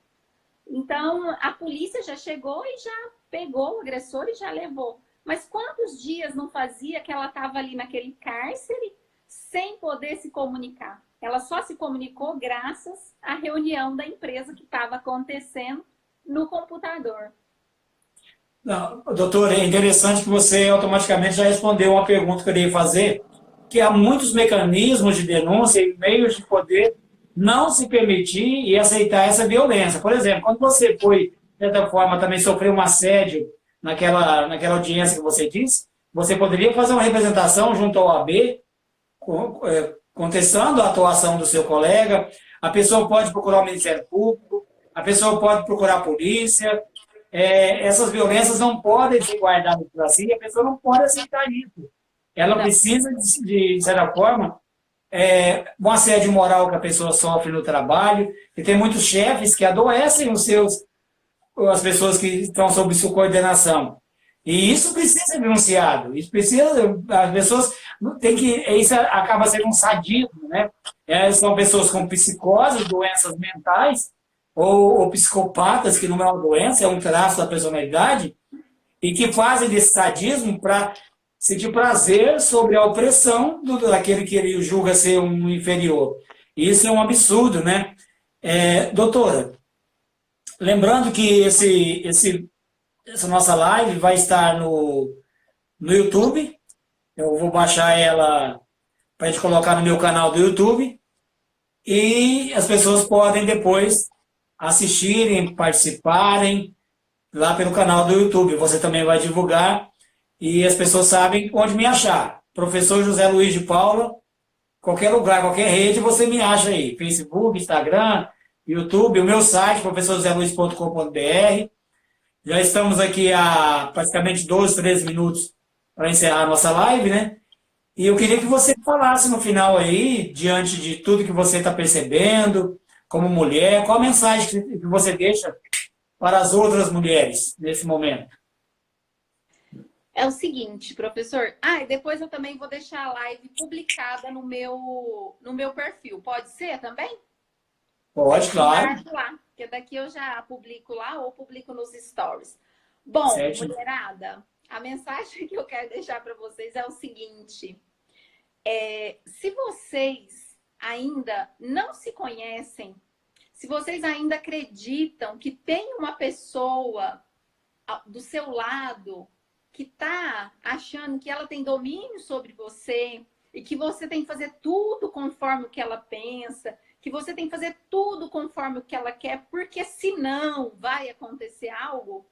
Então, a polícia já chegou e já pegou o agressor e já levou. Mas quantos dias não fazia que ela estava ali naquele cárcere sem poder se comunicar? Ela só se comunicou graças à reunião da empresa que estava acontecendo no computador. Não, doutor, é interessante que você automaticamente já respondeu uma pergunta que eu iria fazer, que há muitos mecanismos de denúncia e meios de poder não se permitir e aceitar essa violência. Por exemplo, quando você foi, de certa forma, também sofreu um assédio naquela audiência que você disse, você poderia fazer uma representação junto ao AB, contestando a atuação do seu colega, a pessoa pode procurar o Ministério Público, a pessoa pode procurar a polícia. Essas violências não podem ser guardadas para si, a pessoa não pode aceitar isso. Ela precisa, de certa forma, um assédio moral que a pessoa sofre no trabalho, e tem muitos chefes que adoecem as pessoas que estão sob sua coordenação. E isso precisa ser denunciado. Isso precisa, as pessoas têm que. Isso acaba sendo um sadismo, né? São pessoas com psicose, doenças mentais, ou psicopatas, que não é uma doença, é um traço da personalidade, e que fazem desse sadismo para sentir prazer sobre a opressão daquele que ele julga ser um inferior. Isso é um absurdo, né? Doutora, lembrando que essa nossa live vai estar no YouTube. Eu vou baixar ela para a gente colocar no meu canal do YouTube. E as pessoas podem depois assistirem, participarem lá pelo canal do YouTube. Você também vai divulgar e as pessoas sabem onde me achar. Professor José Luiz de Paula, qualquer lugar, qualquer rede, você me acha aí. Facebook, Instagram, YouTube, o meu site, professorjoseluiz.com.br. Já estamos aqui há praticamente 12, 13 minutos para encerrar a nossa live, né? E eu queria que você falasse no final aí, diante de tudo que você está percebendo, como mulher, qual a mensagem que você deixa para as outras mulheres nesse momento? É o seguinte, professor. E depois eu também vou deixar a live publicada no meu perfil. Pode ser também? Pode, claro. Lá, porque daqui eu já publico lá ou publico nos stories. Bom, Certo. mulherada, a mensagem que eu quero deixar para vocês é o seguinte. Se vocês ainda não se conhecem, se vocês ainda acreditam que tem uma pessoa do seu lado que está achando que ela tem domínio sobre você e que você tem que fazer tudo conforme o que ela pensa, que você tem que fazer tudo conforme o que ela quer, porque senão vai acontecer algo,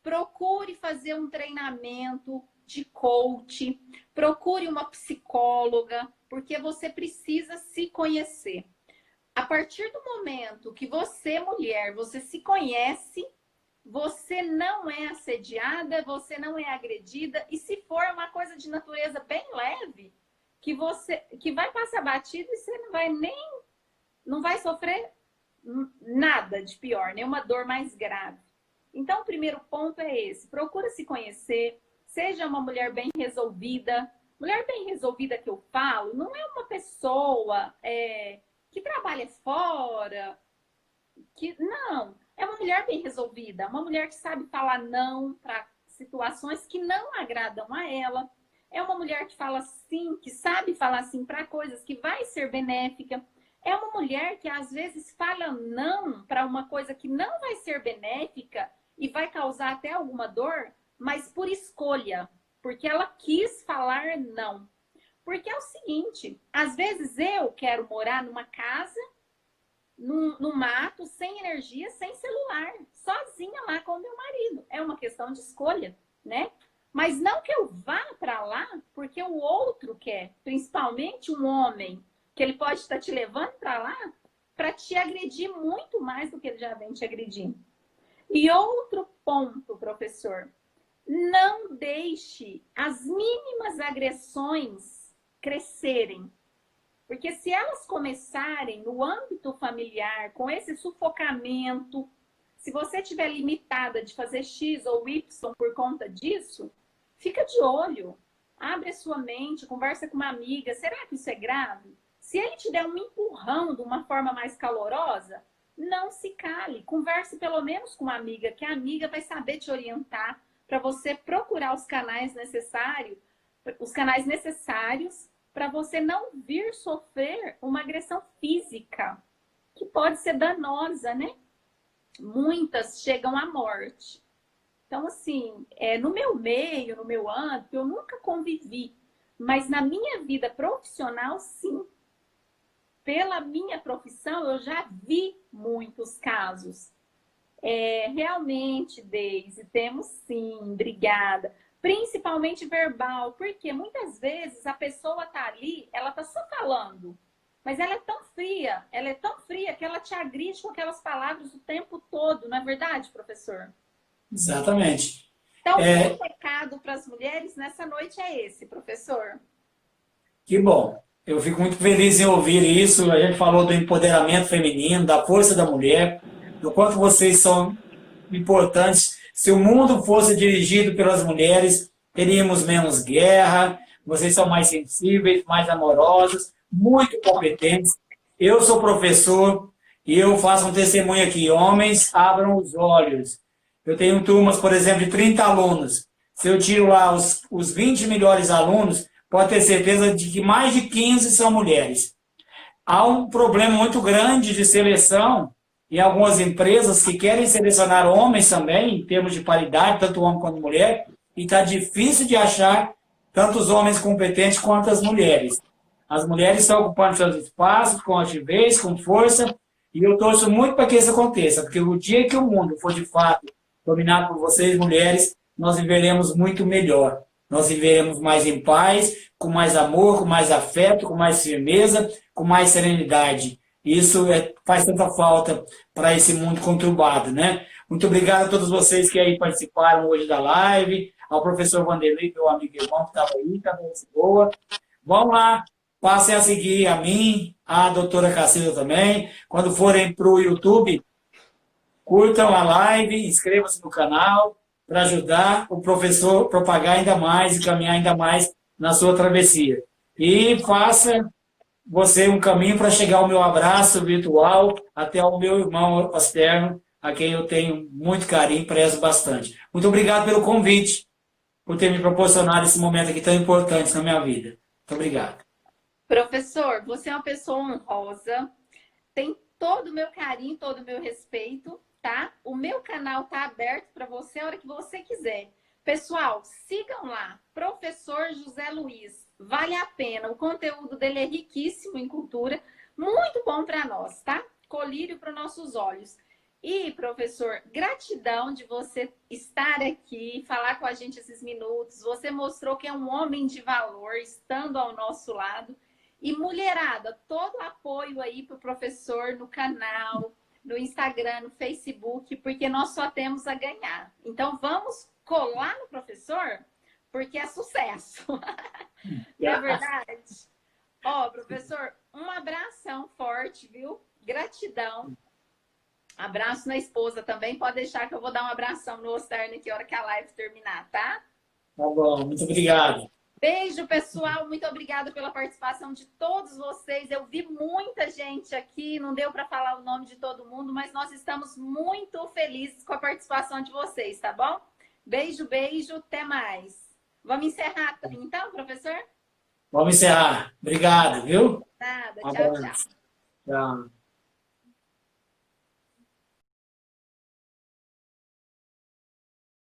procure fazer um treinamento de coach, procure uma psicóloga, porque você precisa se conhecer. A partir do momento que você, mulher, você se conhece, você não é assediada, você não é agredida, e se for uma coisa de natureza bem leve, que vai passar batido e você não vai sofrer nada de pior, nenhuma dor mais grave. Então, o primeiro ponto é esse. Procura se conhecer, seja uma mulher bem resolvida. Mulher bem resolvida que eu falo, não é uma pessoa que trabalha fora, não. É uma mulher bem resolvida, uma mulher que sabe falar não para situações que não agradam a ela. É uma mulher que fala sim, que sabe falar sim para coisas que vai ser benéfica. É uma mulher que às vezes fala não para uma coisa que não vai ser benéfica e vai causar até alguma dor, mas por escolha, porque ela quis falar não. Porque é o seguinte, às vezes eu quero morar numa casa, no mato, sem energia, sem celular, sozinha lá com o meu marido. É uma questão de escolha, né? Mas não que eu vá para lá porque o outro quer, principalmente um homem, que ele pode estar te levando para lá para te agredir muito mais do que ele já vem te agredindo. E outro ponto, professor, não deixe as mínimas agressões crescerem. Porque se elas começarem no âmbito familiar, com esse sufocamento, Se você estiver limitada de fazer X ou Y por conta disso, fica de olho. Abre a sua mente, conversa com uma amiga. Será que isso é grave? Se ele te der um empurrão de uma forma mais calorosa, não se cale. Converse pelo menos com uma amiga, que a amiga vai saber te orientar para você procurar os canais necessários para você não vir sofrer uma agressão física, que pode ser danosa, né? Muitas chegam à morte. Então, assim, no meu meio, no meu âmbito, eu nunca convivi. Mas na minha vida profissional, sim. Pela minha profissão, eu já vi muitos casos. Realmente, Deise, temos sim, obrigada. Principalmente verbal, porque muitas vezes a pessoa tá ali, ela tá só falando. Mas ela é tão fria que ela te agride com aquelas palavras o tempo todo, não é verdade, professor? Exatamente. Então, o recado para as mulheres nessa noite é esse, professor. Que bom. Eu fico muito feliz em ouvir isso. A gente falou do empoderamento feminino, da força da mulher, do quanto vocês são importantes. Se o mundo fosse dirigido pelas mulheres, teríamos menos guerra. Vocês são mais sensíveis, mais amorosas, muito competentes. Eu sou professor e eu faço um testemunho aqui. Homens, abram os olhos. Eu tenho turmas, por exemplo, de 30 alunos. Se eu tiro lá os 20 melhores alunos, pode ter certeza de que mais de 15 são mulheres. Há um problema muito grande de seleção em algumas empresas que querem selecionar homens também, em termos de paridade, tanto homem quanto mulher, e está difícil de achar tantos homens competentes quanto as mulheres. As mulheres estão ocupando seus espaços com altivez, com força, e eu torço muito para que isso aconteça, porque o dia que o mundo for de fato dominado por vocês, mulheres, nós viveremos muito melhor. Nós viveremos mais em paz, com mais amor, com mais afeto, com mais firmeza, com mais serenidade. Isso faz tanta falta para esse mundo conturbado, né? Muito obrigado a todos vocês que aí participaram hoje da live, ao professor Vanderlei, meu amigo e irmão que estava aí, cabeça boa. Vamos lá, passem a seguir a mim, a doutora Cacilda também. Quando forem para o YouTube, curtam a live, inscrevam-se no canal para ajudar o professor a propagar ainda mais e caminhar ainda mais na sua travessia. E faça você um caminho para chegar ao meu abraço virtual até ao meu irmão externo, a quem eu tenho muito carinho e prezo bastante. Muito obrigado pelo convite, por ter me proporcionado esse momento aqui tão importante na minha vida. Muito obrigado. Professor, você é uma pessoa honrosa, tem todo o meu carinho, todo o meu respeito, tá? O meu canal tá aberto para você a hora que você quiser. Pessoal, sigam lá, Professor José Luiz. Vale a pena, o conteúdo dele é riquíssimo em cultura, muito bom para nós, tá? Colírio para nossos olhos. E, professor, gratidão de você estar aqui, falar com a gente esses minutos. Você mostrou que é um homem de valor, estando ao nosso lado. E, mulherada, todo apoio aí para o professor no canal, no Instagram, no Facebook, porque nós só temos a ganhar. Então, vamos colar no professor, porque é sucesso. Não é verdade? Ó, professor, um abração forte, viu? Gratidão. Abraço na esposa também. Pode deixar que eu vou dar um abração no externo aqui na hora que a live terminar, tá? Tá bom, muito obrigado. Beijo, pessoal. Muito obrigada pela participação de todos vocês. Eu vi muita gente aqui, não deu para falar o nome de todo mundo, mas nós estamos muito felizes com a participação de vocês, tá bom? Beijo, beijo. Até mais. Vamos encerrar então, professor? Vamos encerrar. Obrigado, viu? Nada. Um Tchau, abraço. tchau. Tchau.